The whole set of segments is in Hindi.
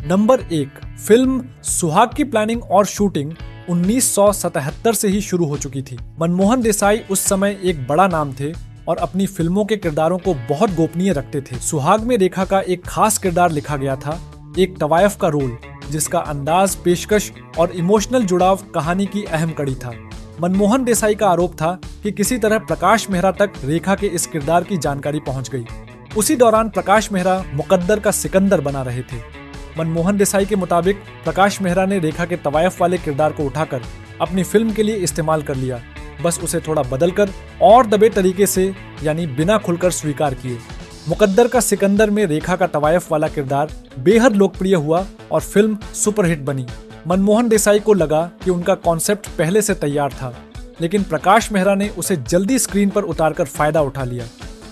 नंबर 1, फिल्म सुहाग की प्लानिंग और शूटिंग 1977 से ही शुरू हो चुकी थी। मनमोहन देसाई उस समय एक बड़ा नाम थे और अपनी फिल्मों के किरदारों को बहुत गोपनीय रखते थे। सुहाग में रेखा का एक खास किरदार लिखा गया था, एक तवायफ का रोल, जिसका अंदाज, पेशकश और इमोशनल जुड़ाव कहानी की अहम कड़ी था। मनमोहन देसाई का आरोप था कि किसी तरह प्रकाश मेहरा तक रेखा के इस किरदार की जानकारी पहुंच गई। उसी दौरान प्रकाश मेहरा मुकद्दर का सिकंदर बना रहे थे। मनमोहन देसाई के मुताबिक प्रकाश मेहरा ने रेखा के तवायफ वाले किरदार को उठाकर अपनी फिल्म के लिए इस्तेमाल कर लिया, बस उसे थोड़ा बदलकर और दबे तरीके से, यानी बिना खुलकर स्वीकार किए। मुकद्दर का सिकंदर में रेखा का तवायफ वाला किरदार बेहद लोकप्रिय हुआ और फिल्म सुपरहिट बनी। मनमोहन देसाई को लगा कि उनका कॉन्सेप्ट पहले से तैयार था, लेकिन प्रकाश मेहरा ने उसे जल्दी स्क्रीन पर उतारकर फायदा उठा लिया।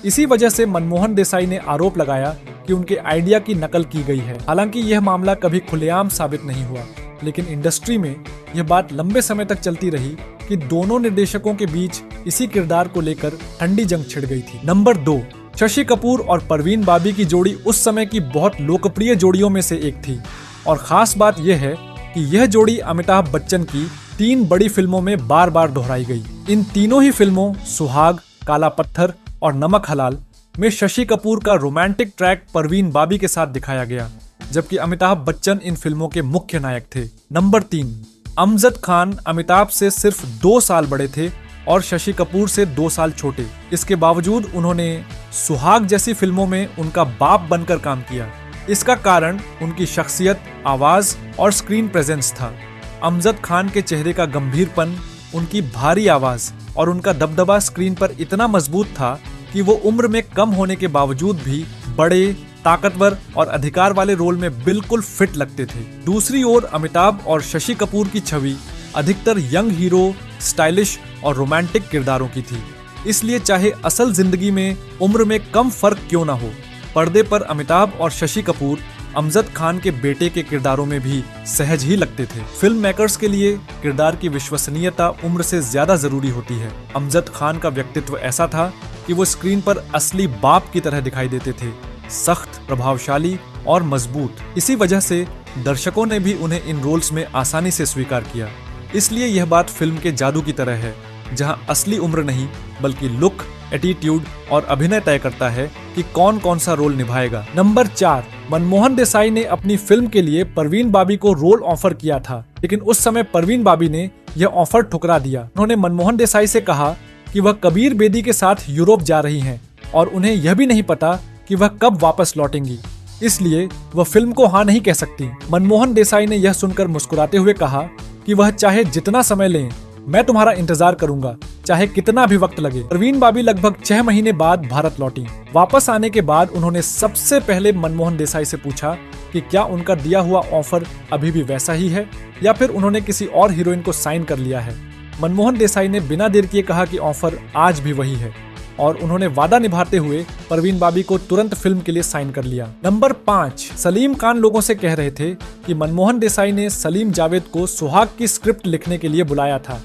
इसी वजह से मनमोहन देसाई ने आरोप लगाया कि उनके आइडिया की नकल की गई है। हालांकि यह मामला कभी खुलेआम साबित नहीं हुआ, लेकिन इंडस्ट्री में यह बात लंबे समय तक चलती रही कि दोनों निर्देशकों के बीच इसी किरदार को लेकर ठंडी जंग छिड़ गई थी। नंबर 2, शशि कपूर और परवीन बाबी की जोड़ी उस समय की बहुत लोकप्रिय जोड़ियों में से एक थी, और खास बात यह है कि यह जोड़ी अमिताभ बच्चन की 3 बड़ी फिल्मों में बार बार दोहराई गई। इन तीनों ही फिल्मों सुहाग, काला पत्थर और नमक हलाल में शशि कपूर का रोमांटिक ट्रैक परवीन बाबी के साथ दिखाया गया, जबकि अमिताभ बच्चन इन फिल्मों के मुख्य नायक थे। नंबर 3, अमजद खान अमिताभ से सिर्फ 2 साल बड़े थे और शशि कपूर से 2 साल छोटे। इसके बावजूद उन्होंने सुहाग जैसी फिल्मों में उनका बाप बनकर काम किया। इसका कारण उनकी शख्सियत, आवाज और स्क्रीन प्रेजेंस था। अमजद खान के चेहरे का गंभीरपन, उनकी भारी आवाज और उनका दबदबा स्क्रीन पर इतना मजबूत था कि वो उम्र में कम होने के बावजूद भी बड़े, ताकतवर और अधिकार वाले रोल में बिल्कुल फिट लगते थे। दूसरी ओर अमिताभ और शशि कपूर की छवि अधिकतर यंग हीरो, स्टाइलिश और रोमांटिक किरदारों की थी। इसलिए चाहे असल जिंदगी में उम्र में कम फर्क क्यों ना हो, पर्दे पर अमिताभ और शशि कपूर अमजद खान के बेटे के किरदारों में भी सहज ही लगते थे। फिल्म मेकर्स के लिए किरदार की विश्वसनीयता उम्र से ज्यादा जरूरी होती है। अमजद खान का व्यक्तित्व ऐसा था कि वो स्क्रीन पर असली बाप की तरह दिखाई देते थे, सख्त, प्रभावशाली और मजबूत। इसी वजह से दर्शकों ने भी उन्हें इन रोल्स में आसानी से स्वीकार किया। इसलिए यह बात फिल्म के जादू की तरह है, जहां असली उम्र नहीं बल्कि लुक, एटीट्यूड और अभिनय तय करता है कि कौन कौन सा रोल निभाएगा। नंबर 4, मनमोहन देसाई ने अपनी फिल्म के लिए परवीन बाबी को रोल ऑफर किया था, लेकिन उस समय परवीन बाबी ने यह ऑफर ठुकरा दिया। उन्होंने मनमोहन देसाई से कहा कि वह कबीर बेदी के साथ यूरोप जा रही हैं और उन्हें यह भी नहीं पता कि वह कब वापस लौटेंगी, इसलिए वह फिल्म को हाँ नहीं कह सकती। मनमोहन देसाई ने यह सुनकर मुस्कुराते हुए कहा कि वह चाहे जितना समय लें, मैं तुम्हारा इंतजार करूंगा, चाहे कितना भी वक्त लगे। परवीन बाबी लगभग 6 महीने बाद भारत लौटी। वापस आने के बाद उन्होंने सबसे पहले मनमोहन देसाई से पूछा कि क्या उनका दिया हुआ ऑफर अभी भी वैसा ही है या फिर उन्होंने किसी और हीरोइन को साइन कर लिया है। मनमोहन देसाई ने बिना देर किए कहा कि ऑफर आज भी वही है, और उन्होंने वादा निभाते हुए परवीन बाबी को तुरंत फिल्म के लिए साइन कर लिया। नंबर 5, सलीम खान लोगों से कह रहे थे कि मनमोहन देसाई ने सलीम जावेद को सुहाग की स्क्रिप्ट लिखने के लिए बुलाया था,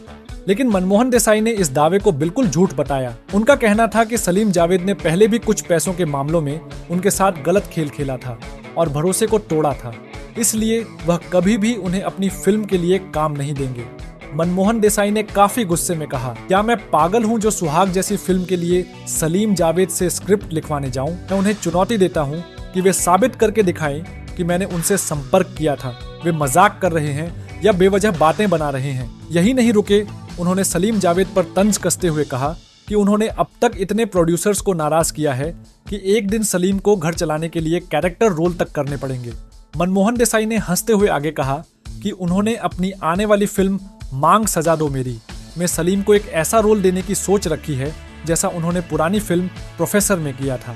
लेकिन मनमोहन देसाई ने इस दावे को बिल्कुल झूठ बताया। उनका कहना था कि सलीम जावेद ने पहले भी कुछ पैसों के मामलों में उनके साथ गलत खेल खेला था और भरोसे को तोड़ा था, इसलिए वह कभी भी उन्हें अपनी फिल्म के लिए काम नहीं देंगे। मनमोहन देसाई ने काफी गुस्से में कहा, क्या मैं पागल हूं जो सुहाग जैसी फिल्म के लिए सलीम जावेद से स्क्रिप्ट लिखवाने जाऊं? मैं उन्हें चुनौती देता हूं कि वे साबित करके दिखाएं कि मैंने उनसे संपर्क किया था। वे मजाक कर रहे हैं या बेवजह बातें बना रहे हैं। यही नहीं रुके, उन्होंने सलीम जावेद पर तंज कसते हुए कहा कि उन्होंने अब तक इतने प्रोड्यूसर्स को नाराज किया है कि एक दिन सलीम को घर चलाने के लिए कैरेक्टर रोल तक करने पड़ेंगे। मनमोहन देसाई ने हंसते हुए आगे कहा कि उन्होंने अपनी आने वाली फिल्म मांग सजा दो मेरी में सलीम को एक ऐसा रोल देने की सोच रखी है जैसा उन्होंने पुरानी फिल्म प्रोफेसर में किया था।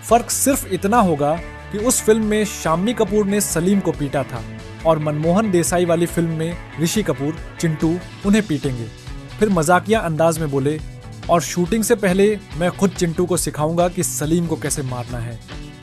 फर्क सिर्फ इतना होगा कि उस फिल्म में शाम्मी कपूर ने सलीम को पीटा था और मनमोहन देसाई वाली फिल्म में ऋषि कपूर, चिंटू उन्हें पीटेंगे। फिर मजाकिया अंदाज में बोले, और शूटिंग से पहले मैं खुद चिंटू को सिखाऊंगा कि सलीम को कैसे मारना है।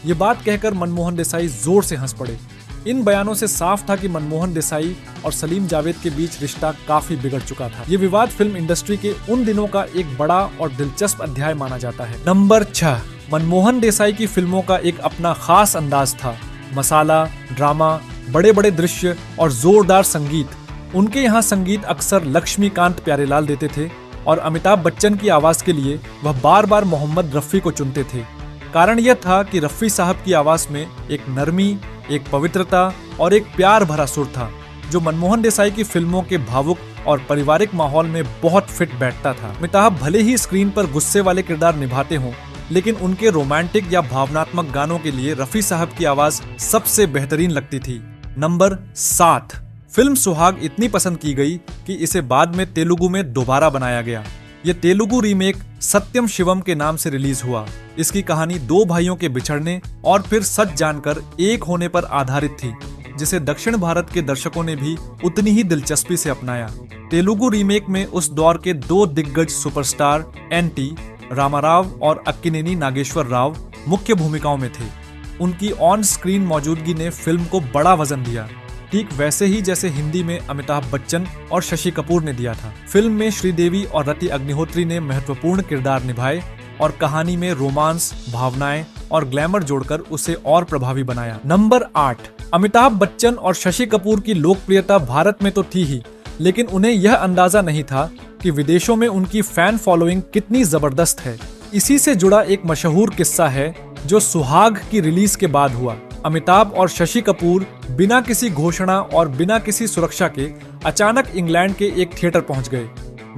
ये बात कहकर मनमोहन देसाई जोर से हंस पड़े। इन बयानों से साफ था कि मनमोहन देसाई और सलीम जावेद के बीच रिश्ता काफी बिगड़ चुका था। ये विवाद फिल्म इंडस्ट्री के उन दिनों का एक बड़ा और दिलचस्प अध्याय माना जाता है। नंबर 6, मनमोहन देसाई की फिल्मों का एक अपना खास अंदाज था। मसाला, ड्रामा बड़े बड़े दृश्य और जोरदार संगीत। उनके यहाँ संगीत अक्सर लक्ष्मीकांत प्यारेलाल देते थे और अमिताभ बच्चन की आवाज के लिए वह बार बार मोहम्मद रफ़ी को चुनते थे। कारण यह था कि रफ़ी साहब की आवाज में एक नरमी, एक पवित्रता और एक प्यार भरा सुर था, जो मनमोहन देसाई की फिल्मों के भावुक और पारिवारिक माहौल में बहुत फिट बैठता था। अमिताभ भले ही स्क्रीन पर गुस्से वाले किरदार निभाते हों, लेकिन उनके रोमांटिक या भावनात्मक गानों के लिए रफ़ी साहब की आवाज सबसे बेहतरीन लगती थी। नंबर 7, फिल्म सुहाग इतनी पसंद की गई कि इसे बाद में तेलुगु में दोबारा बनाया गया। ये तेलुगु रीमेक सत्यम शिवम के नाम से रिलीज हुआ। इसकी कहानी दो भाइयों के बिछड़ने और फिर सच जानकर एक होने पर आधारित थी, जिसे दक्षिण भारत के दर्शकों ने भी उतनी ही दिलचस्पी से अपनाया। तेलुगु रीमेक में उस दौर के दो दिग्गज सुपरस्टार एन.टी. रामाराव और अक्किनेनी नागेश्वर राव मुख्य भूमिकाओं में थे। उनकी ऑन स्क्रीन मौजूदगी ने फिल्म को बड़ा वजन दिया, ठीक वैसे ही जैसे हिंदी में अमिताभ बच्चन और शशि कपूर ने दिया था। फिल्म में श्रीदेवी और रति अग्निहोत्री ने महत्वपूर्ण किरदार निभाए और कहानी में रोमांस, भावनाएं और ग्लैमर जोड़कर उसे और प्रभावी बनाया। नंबर 8, अमिताभ बच्चन और शशि कपूर की लोकप्रियता भारत में तो थी ही, लेकिन उन्हें यह अंदाजा नहीं था कि विदेशों में उनकी फैन फॉलोइंग कितनी जबरदस्त है। इसी से जुड़ा एक मशहूर किस्सा है जो सुहाग की रिलीज के बाद हुआ। अमिताभ और शशि कपूर बिना किसी घोषणा और बिना किसी सुरक्षा के अचानक इंग्लैंड के एक थिएटर पहुंच गए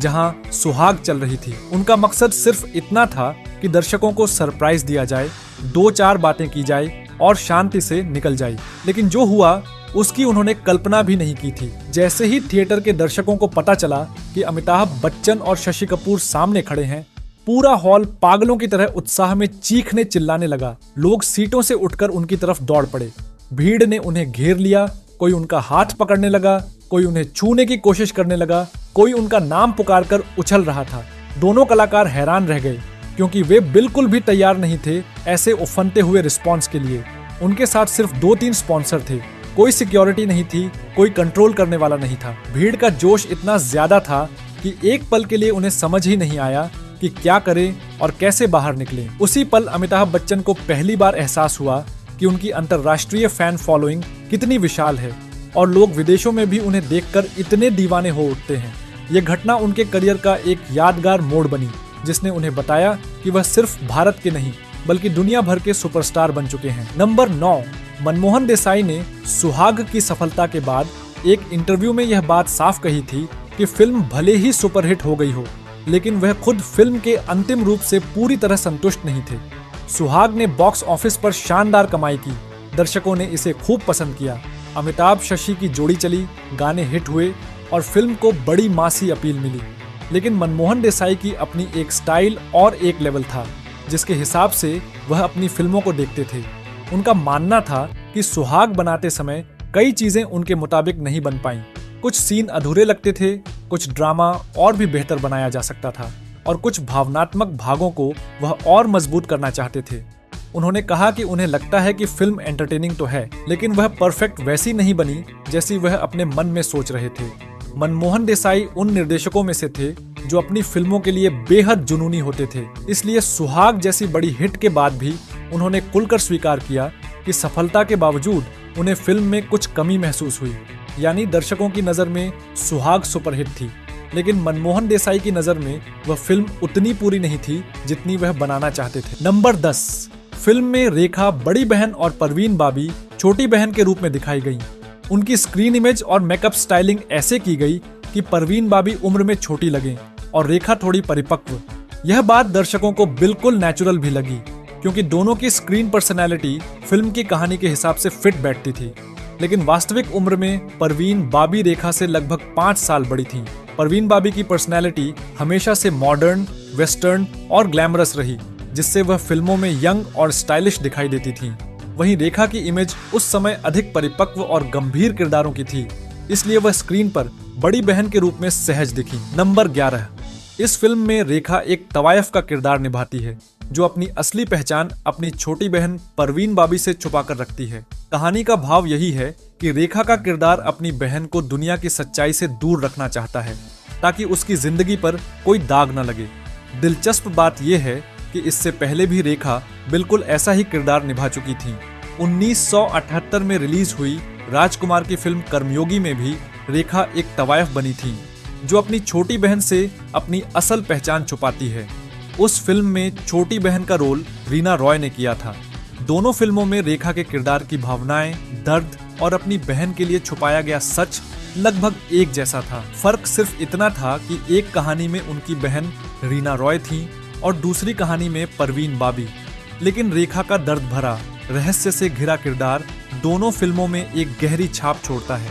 जहां सुहाग चल रही थी। उनका मकसद सिर्फ इतना था कि दर्शकों को सरप्राइज दिया जाए, 2-4 बातें की जाए और शांति से निकल जाए। लेकिन जो हुआ उसकी उन्होंने कल्पना भी नहीं की थी। जैसे ही थिएटर के दर्शकों को पता चला कि अमिताभ बच्चन और शशि कपूर सामने खड़े हैं, पूरा हॉल पागलों की तरह उत्साह में चीखने चिल्लाने लगा। लोग सीटों से उठकर उनकी तरफ दौड़ पड़े। भीड़ ने उन्हें घेर लिया, कोई उनका हाथ पकड़ने लगा, कोई उन्हें छूने की कोशिश करने लगा, कोई उनका नाम पुकारकर उछल रहा था। दोनों कलाकार हैरान रह गए क्योंकि वे बिल्कुल भी तैयार नहीं थे ऐसे उफनते हुए रिस्पॉन्स के लिए। उनके साथ सिर्फ 2-3 स्पॉन्सर थे, कोई सिक्योरिटी नहीं थी, कोई कंट्रोल करने वाला नहीं था। भीड़ का जोश इतना ज्यादा था कि एक पल के लिए उन्हें समझ ही नहीं आया कि क्या करें और कैसे बाहर निकलें। उसी पल अमिताभ बच्चन को पहली बार एहसास हुआ कि उनकी अंतर्राष्ट्रीय फैन फॉलोइंग कितनी विशाल है और लोग विदेशों में भी उन्हें देखकर इतने दीवाने हो उठते हैं। ये घटना उनके करियर का एक यादगार मोड़ बनी, जिसने उन्हें बताया कि वह सिर्फ भारत के नहीं बल्कि दुनिया भर के सुपरस्टार बन चुके हैं। नंबर 9, मनमोहन देसाई ने सुहाग की सफलता के बाद एक इंटरव्यू में यह बात साफ कही थी कि फिल्म भले ही सुपरहिट हो गई हो, लेकिन वह खुद फिल्म के अंतिम रूप से पूरी तरह संतुष्ट नहीं थे। सुहाग ने बॉक्स ऑफिस पर शानदार कमाई की, दर्शकों ने इसे खूब पसंद किया। अमिताभ शशि की जोड़ी चली, गाने हिट हुए और फिल्म को बड़ी मासी अपील मिली। लेकिन मनमोहन देसाई की अपनी एक स्टाइल और एक लेवल था जिसके हिसाब से वह अपनी फिल्मों को देखते थे। उनका मानना था कि सुहाग बनाते समय कई चीजें उनके मुताबिक नहीं बन पाईं। कुछ सीन अधूरे लगते थे, कुछ ड्रामा और भी बेहतर बनाया जा सकता था और कुछ भावनात्मक भागों को वह और मजबूत करना चाहते थे। उन्होंने कहा कि उन्हें लगता है कि फिल्म एंटरटेनिंग तो है, लेकिन वह परफेक्ट वैसी नहीं बनी जैसी वह अपने मन में सोच रहे थे। मनमोहन देसाई उन निर्देशकों में से थे जो अपनी फिल्मों के लिए बेहद जुनूनी होते थे। इसलिए सुहाग जैसी बड़ी हिट के बाद भी उन्होंने खुलकर स्वीकार किया कि सफलता के बावजूद उन्हें फिल्म में कुछ कमी महसूस हुई। यानी दर्शकों की नज़र में सुहाग सुपरहिट थी, लेकिन मनमोहन देसाई की नज़र में वह फिल्म उतनी पूरी नहीं थी जितनी वह बनाना चाहते थे। नंबर 10, फिल्म में रेखा बड़ी बहन और परवीन बाबी छोटी बहन के रूप में दिखाई गई। उनकी स्क्रीन इमेज और मेकअप स्टाइलिंग ऐसे की गई कि परवीन बाबी उम्र में छोटी लगें और रेखा थोड़ी परिपक्व। यह बात दर्शकों को बिल्कुल नेचुरल भी लगी क्योंकि दोनों की स्क्रीन पर्सनैलिटी फिल्म की कहानी के हिसाब से फिट बैठती थी। लेकिन वास्तविक उम्र में परवीन बाबी रेखा से लगभग 5 साल बड़ी थी। परवीन बाबी की पर्सनैलिटी हमेशा से मॉडर्न, वेस्टर्न और ग्लैमरस रही, जिससे वह फिल्मों में यंग और स्टाइलिश दिखाई देती थी। वहीं रेखा की इमेज उस समय अधिक परिपक्व और गंभीर किरदारों की थी, इसलिए वह स्क्रीन पर बड़ी बहन के रूप में सहज दिखी। नंबर 11, इस फिल्म में रेखा एक तवायफ का किरदार निभाती है जो अपनी असली पहचान अपनी छोटी बहन परवीन बाबी से छुपाकर रखती है। कहानी का भाव यही है कि रेखा का किरदार अपनी बहन को दुनिया की सच्चाई से दूर रखना चाहता है ताकि उसकी जिंदगी पर कोई दाग न लगे। दिलचस्प बात यह है कि इससे पहले भी रेखा बिल्कुल ऐसा ही किरदार निभा चुकी थी। 1978 में रिलीज हुई राजकुमार की फिल्म कर्मयोगी में भी रेखा एक तवायफ बनी थी जो अपनी छोटी बहन से अपनी असल पहचान छुपाती है। उस फिल्म में छोटी बहन का रोल रीना रॉय ने किया था। दोनों फिल्मों में रेखा के किरदार की भावनाएं, दर्द और अपनी बहन के लिए छुपाया गया सच लगभग एक जैसा था। फर्क सिर्फ इतना था कि एक कहानी में उनकी बहन रीना रॉय थी और दूसरी कहानी में परवीन बाबी। लेकिन रेखा का दर्द भरा, रहस्य से घिरा किरदार दोनों फिल्मों में एक गहरी छाप छोड़ता है।